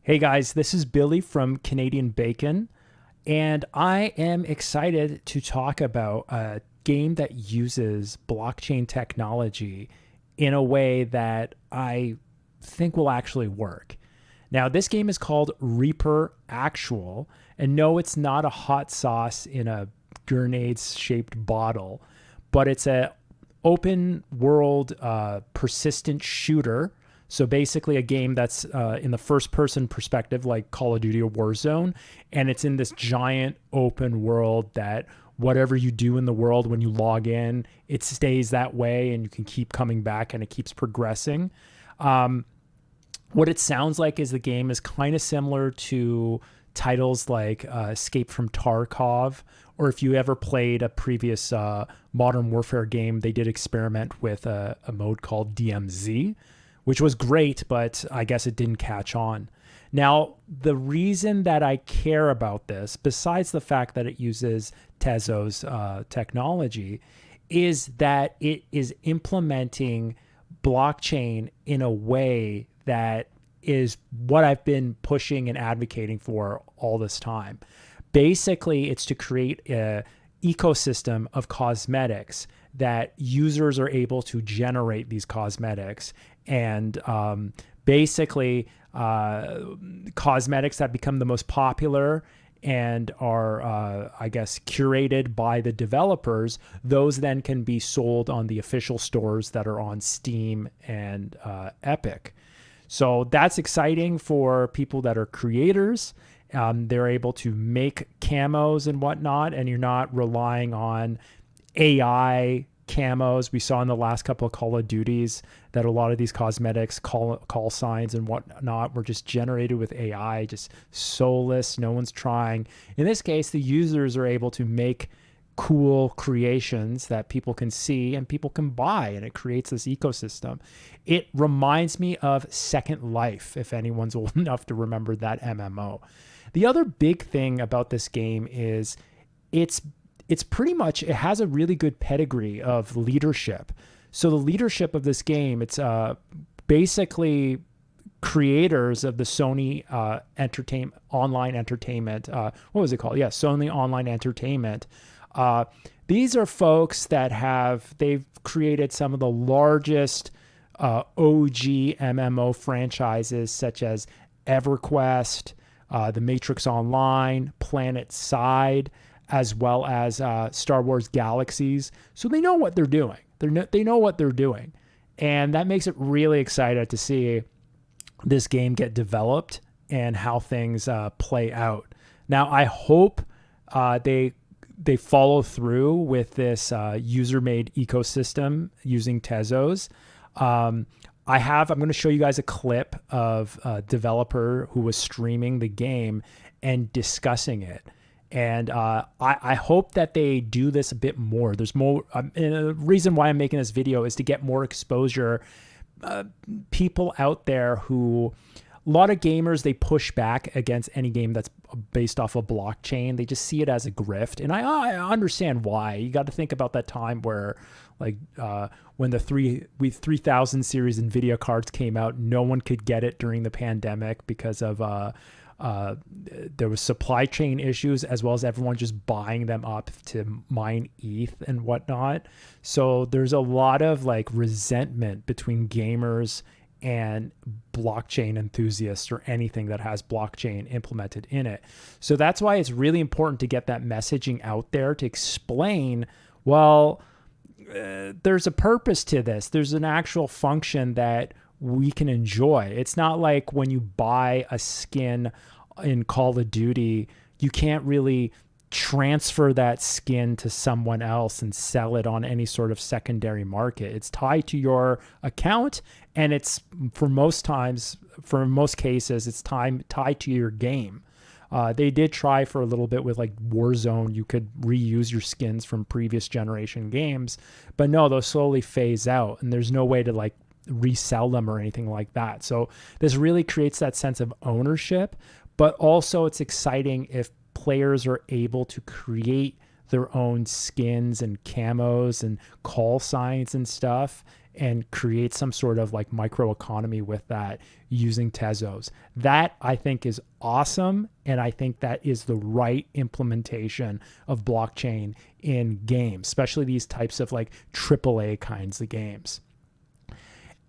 Hey guys, this is Billy from Canadian Bacon, and I am excited to talk about a game that uses blockchain technology in a way that I think will actually work. Now, this game is called Reaper Actual, and no, it's not a hot sauce in a grenades shaped bottle, but it's a open world persistent shooter. So basically, a game that's in the first person perspective, like Call of Duty or Warzone, and it's in this giant open world that whatever you do in the world when you log in, it stays that way, and you can keep coming back, and it keeps progressing. Um, what it sounds like is the game is kind of similar to titles like Escape from Tarkov, or if you ever played a previous Modern Warfare game, they did experiment with a mode called DMZ, which was great, but I guess it didn't catch on. Now, the reason that I care about this, besides the fact that it uses Tezos technology, is that it is implementing blockchain in a way that is what I've been pushing and advocating for all this time. Basically, it's to create a ecosystem of cosmetics that users are able to generate these cosmetics, and basically cosmetics that become the most popular and are, I guess, curated by the developers. Those then can be sold on the official stores that are on Steam and Epic. So that's exciting for people that are creators. They're able to make camos and whatnot, and you're not relying on AI camos. We saw in the last couple of Call of Duties that a lot of these cosmetics, call signs and whatnot, were just generated with AI, just soulless. No one's trying. In this case, the users are able to make cool creations that people can see and people can buy, and it creates this ecosystem. It reminds me of Second Life, if anyone's old enough to remember that MMO. The other big thing about this game is it's pretty much, it has a really good pedigree of leadership. So the leadership of this game, it's basically creators of the Sony entertainment online entertainment. What was it called? Yeah, Sony Online Entertainment. These are folks that they've created some of the largest OG MMO franchises, such as EverQuest, The Matrix Online, Planet Side, as well as Star Wars Galaxies. So they know what they're doing. They know what they're doing. And that makes it really exciting to see this game get developed and how things play out. Now, I hope they follow through with this user-made ecosystem using Tezos. I'm going to show you guys a clip of a developer who was streaming the game and discussing it. And I hope that they do this a bit more. There's more. And the reason why I'm making this video is to get more exposure. People out there who, a lot of gamers, they push back against any game that's based off a blockchain. They just see it as a grift. And I understand why. You got to think about that time where, like, when the 3000 series NVIDIA cards came out, no one could get it during the pandemic because of there was supply chain issues, as well as everyone just buying them up to mine ETH and whatnot. So there's a lot of like resentment between gamers and blockchain enthusiasts, or anything that has blockchain implemented in it. So that's why it's really important to get that messaging out there to explain, well, there's a purpose to this. There's an actual function that we can enjoy. It's not like when you buy a skin in Call of Duty, you can't really transfer that skin to someone else and sell it on any sort of secondary market. It's tied to your account, and it's for most cases, it's tied to your game. They did try for a little bit with like Warzone. You could reuse your skins from previous generation games, but no, those slowly phase out, and there's no way to like resell them or anything like that. So this really creates that sense of ownership, but also it's exciting if players are able to create their own skins and camos and call signs and stuff. and create some sort of like microeconomy with that using Tezos. That I think is awesome. And I think that is the right implementation of blockchain in games, especially these types of like AAA kinds of games.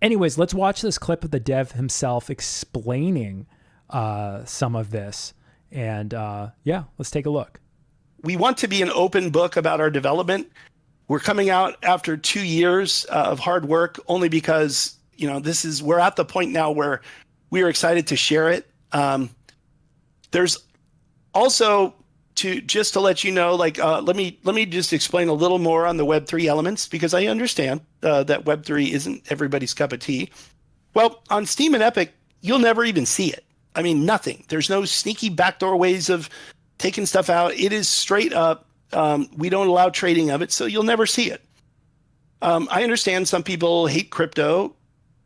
Anyways, let's watch this clip of the dev himself explaining some of this. And yeah, let's take a look. We want to be an open book about our development. We're coming out after 2 years of hard work only because, we're at the point now where we are excited to share it. There's also to let you know, let me just explain a little more on the Web3 elements, because I understand that Web3 isn't everybody's cup of tea. Well, on Steam and Epic, you'll never even see it. I mean, nothing. There's no sneaky backdoor ways of taking stuff out. It is straight up. We don't allow trading of it, so you'll never see it. I understand some people hate crypto,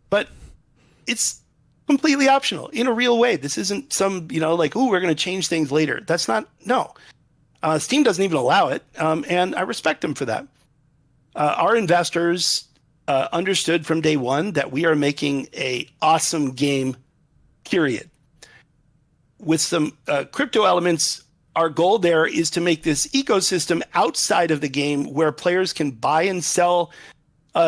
but it's completely optional in a real way. This isn't some, we're going to change things later. That's not, no. Steam doesn't even allow it, and I respect them for that. Our investors understood from day one that we are making an awesome game, period. With some crypto elements, our goal there is to make this ecosystem outside of the game where players can buy and sell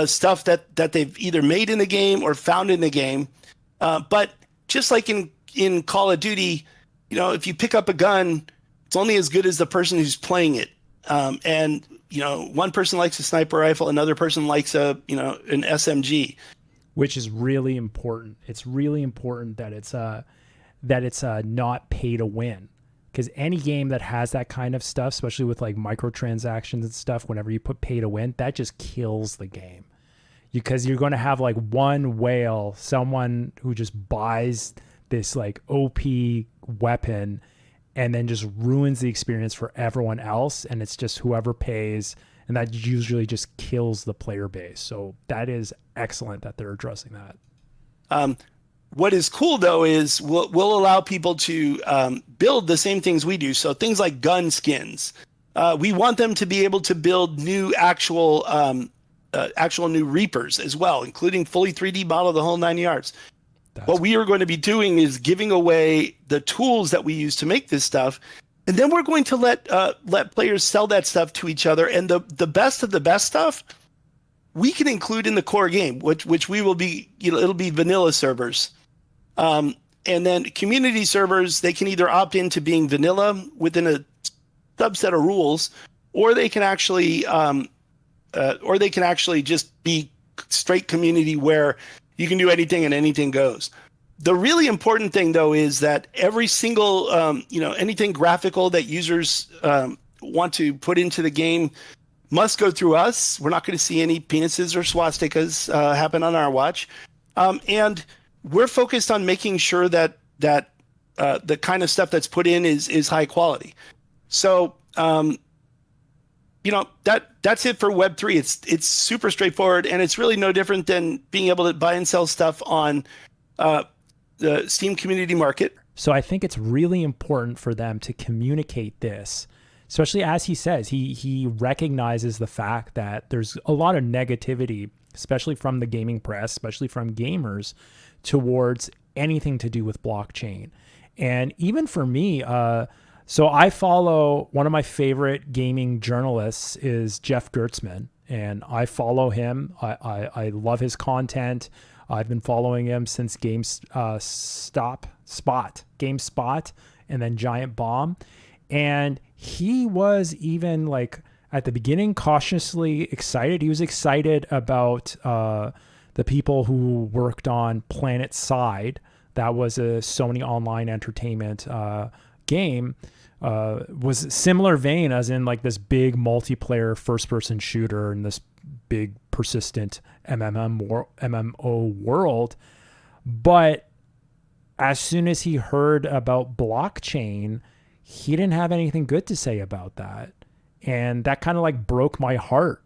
stuff that they've either made in the game or found in the game. But just like in Call of Duty, if you pick up a gun, it's only as good as the person who's playing it. And one person likes a sniper rifle, another person likes an SMG. Which is really important. It's really important that it's not pay to win. Because any game that has that kind of stuff, especially with like microtransactions and stuff, whenever you put pay to win, that just kills the game. Because you're going to have like one whale, someone who just buys this like OP weapon and then just ruins the experience for everyone else. And it's just whoever pays, and that usually just kills the player base. So that is excellent that they're addressing that. What is cool, though, is we'll allow people to build the same things we do. So things like gun skins. We want them to be able to build new actual new Reapers as well, including fully 3D model, the whole 9 yards. What we are going to be doing is giving away the tools that we use to make this stuff. And then we're going to let players sell that stuff to each other. And the best of the best stuff, we can include in the core game, which we will be, it'll be vanilla servers. And then community servers, they can either opt into being vanilla within a subset of rules, or they can actually just be straight community where you can do anything and anything goes. The really important thing, though, is that every single, anything graphical that users want to put into the game must go through us. We're not going to see any penises or swastikas happen on our watch. And we're focused on making sure that the kind of stuff that's put in is high quality. So, that's it for Web3. It's super straightforward, and it's really no different than being able to buy and sell stuff on the Steam community market. So I think it's really important for them to communicate this, especially as he says, he recognizes the fact that there's a lot of negativity, especially from the gaming press, especially from gamers, towards anything to do with blockchain. And even for me, so I follow, one of my favorite gaming journalists is Jeff Gertzman, and I follow him. I love his content. I've been following him since GameSpot, and then Giant Bomb. And he was even like at the beginning cautiously excited. He was excited about the people who worked on Planet Side. That was a Sony Online Entertainment game. Was similar vein, as in like this big multiplayer first-person shooter in this big persistent MMO world. But as soon as he heard about blockchain, he didn't have anything good to say about that. And that kind of like broke my heart.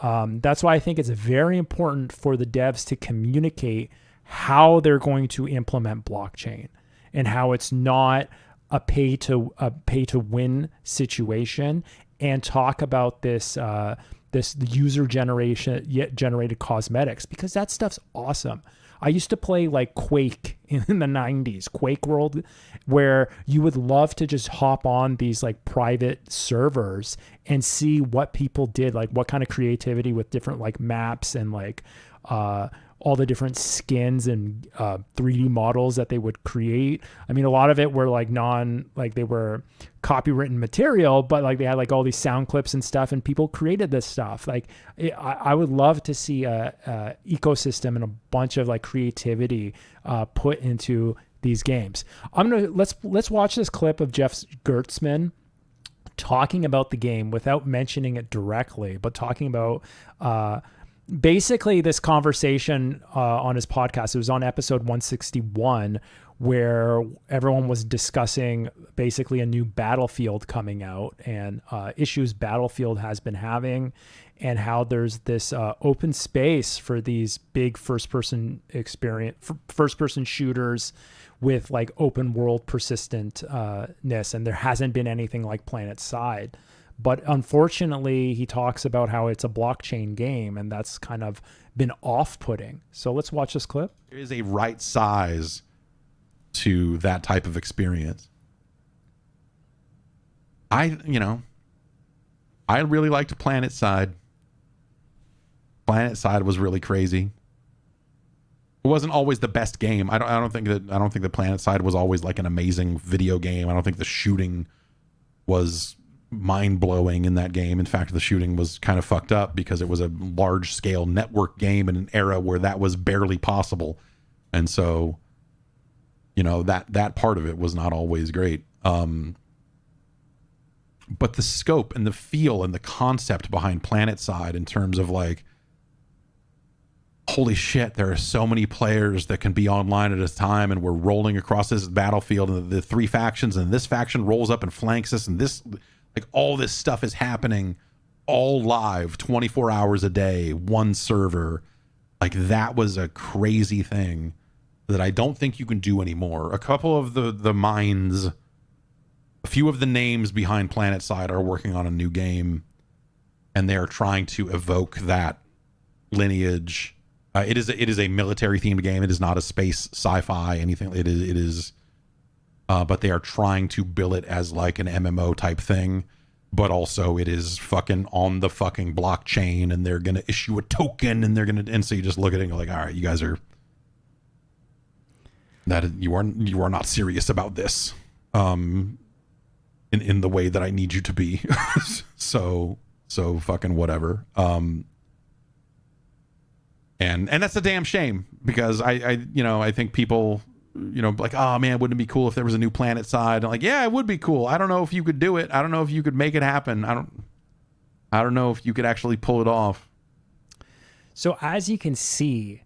That's why I think it's very important for the devs to communicate how they're going to implement blockchain and how it's not a pay to win situation, and talk about this this user generated cosmetics, because that stuff's awesome. I used to play like Quake in the 90s, Quake World, where you would love to just hop on these like private servers and see what people did, like what kind of creativity with different like maps and like all the different skins and 3D models that they would create. I mean, a lot of it were like they were copywritten material, but like they had like all these sound clips and stuff, and people created this stuff. Like I would love to see a ecosystem and a bunch of like creativity put into these games. Let's watch this clip of Jeff Gertzman talking about the game without mentioning it directly, but talking about basically this conversation on his podcast. It was on episode 161, where everyone was discussing basically a new Battlefield coming out and issues Battlefield has been having, and how there's this open space for these big first-person shooters with like open world persistentness, and there hasn't been anything like PlanetSide. But unfortunately, he talks about how it's a blockchain game, and that's kind of been off-putting. So let's watch this clip. There is a right size to that type of experience. I really liked PlanetSide. PlanetSide was really crazy. It wasn't always the best game. I don't think that PlanetSide was always like an amazing video game. I don't think the shooting was mind-blowing in that game. In fact, the shooting was kind of fucked up because it was a large-scale network game in an era where that was barely possible. And so, that part of it was not always great. But the scope and the feel and the concept behind PlanetSide, in terms of like, holy shit, there are so many players that can be online at a time, and we're rolling across this battlefield, and the three factions, and this faction rolls up and flanks us, and this, like, all this stuff is happening all live, 24 hours a day, one server. Like, that was a crazy thing that I don't think you can do anymore. A couple of the minds, a few of the names behind PlanetSide are working on a new game, and they're trying to evoke that lineage. It is a military themed game. It is not a space sci-fi anything. It is but they are trying to bill it as like an MMO type thing, but also it is fucking on the fucking blockchain, and they're going to issue a token, and so you just look at it and go like, all right, you guys are, you are not serious about this in the way that I need you to be. so fucking whatever. And that's a damn shame, because I think people, like, oh man, wouldn't it be cool if there was a new PlanetSide? I'm like, yeah, it would be cool. I don't know if you could do it. I don't know if you could make it happen. I don't know if you could actually pull it off. So as you can see,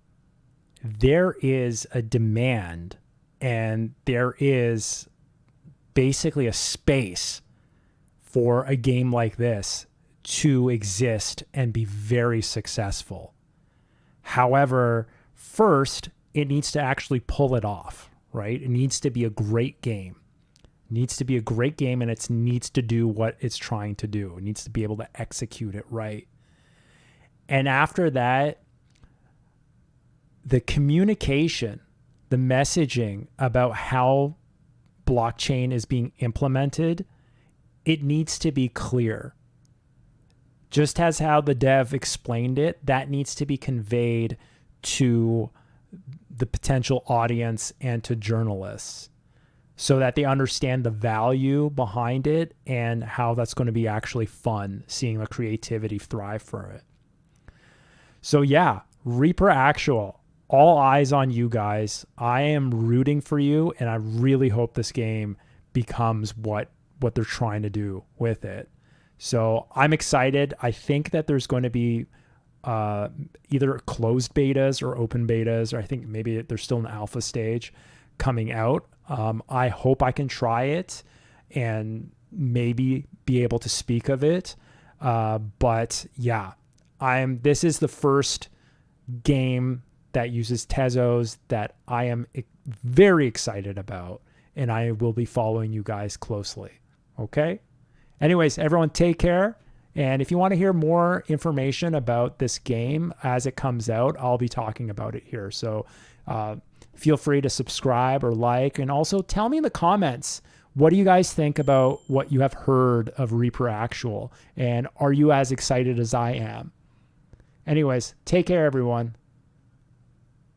there is a demand, and there is basically a space for a game like this to exist and be very successful. However, first, it needs to actually pull it off, right? It needs to be a great game. It needs to be a great game, and it needs to do what it's trying to do. It needs to be able to execute it right. And after that, the communication, the messaging about how blockchain is being implemented, it needs to be clear. Just as how the dev explained it, that needs to be conveyed to the potential audience and to journalists, so that they understand the value behind it and how that's going to be actually fun, seeing the creativity thrive for it. So yeah, Reaper Actual, all eyes on you guys. I am rooting for you, and I really hope this game becomes what they're trying to do with it. So I'm excited. I think that there's going to be either closed betas or open betas, or I think maybe there's still an alpha stage coming out. I hope I can try it and maybe be able to speak of it. But yeah, this is the first game that uses Tezos that I am very excited about, and I will be following you guys closely. Okay? Anyways, everyone take care, And if you want to hear more information about this game as it comes out, I'll be talking about it here. So feel free to subscribe or like, and also tell me in the comments, what do you guys think about what you have heard of Reaper Actual? And are you as excited as I am? Anyways, take care, everyone.